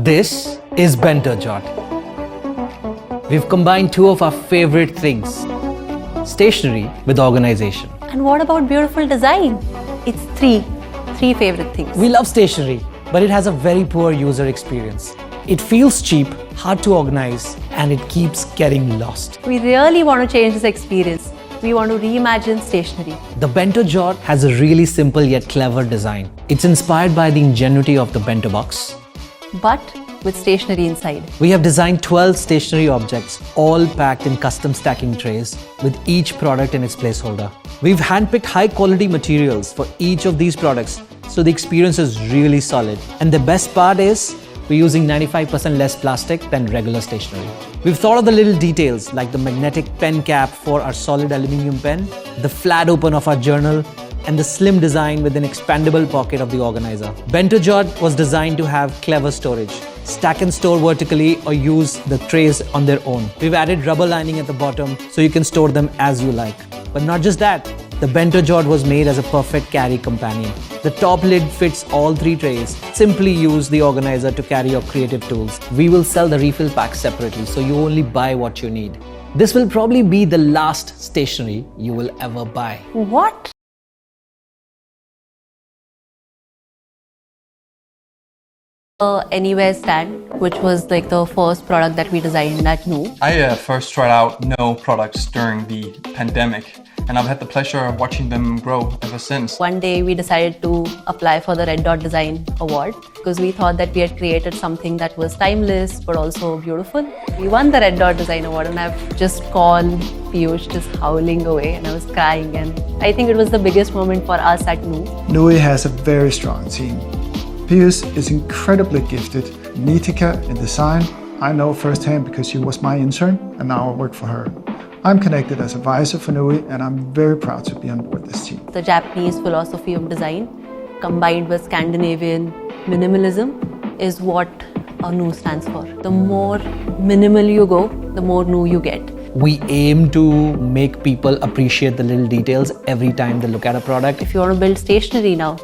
This is Bento Jot. We've combined two of our favorite things, stationery with organization. And what about beautiful design? It's three favorite things. We love stationery, but it has a very poor user experience. It feels cheap, hard to organize, and it keeps getting lost. We really want to change this experience. We want to reimagine stationery. The Bento Jot has a really simple yet clever design. It's inspired by the ingenuity of the bento box, But with stationery inside. We have designed 12 stationery objects, all packed in custom stacking trays, with each product in its placeholder. We've handpicked high quality materials for each of these products, so the experience is really solid. And the best part is, we're using 95% less plastic than regular stationery. We've thought of the little details like the magnetic pen cap for our solid aluminum pen, the flat open of our journal, and the slim design with an expandable pocket of the organizer. Bento Jot was designed to have clever storage. Stack and store vertically or use the trays on their own. We've added rubber lining at the bottom so you can store them as you like. But not just that, the Bento Jot was made as a perfect carry companion. The top lid fits all three trays. Simply use the organizer to carry your creative tools. We will sell the refill pack separately, so you only buy what you need. This will probably be the last stationery you will ever buy. What? Anywhere stand, which was like the first product that we designed at Nu. I first tried out No products during the pandemic, and I've had the pleasure of watching them grow ever since. One day we decided to apply for the Red Dot Design Award because we thought that we had created something that was timeless but also beautiful. We won the Red Dot Design Award, and I've just called Piyush just howling away, and I was crying, and I think it was the biggest moment for us at Nu. Nu has a very strong team. Piyush is incredibly gifted. Nitika in design, I know firsthand because she was my intern and now I work for her. I'm connected as advisor for NUI and I'm very proud to be on board this team. The Japanese philosophy of design combined with Scandinavian minimalism is what a Nu stands for. The more minimal you go, the more Nu you get. We aim to make people appreciate the little details every time they look at a product. If you want to build stationery now,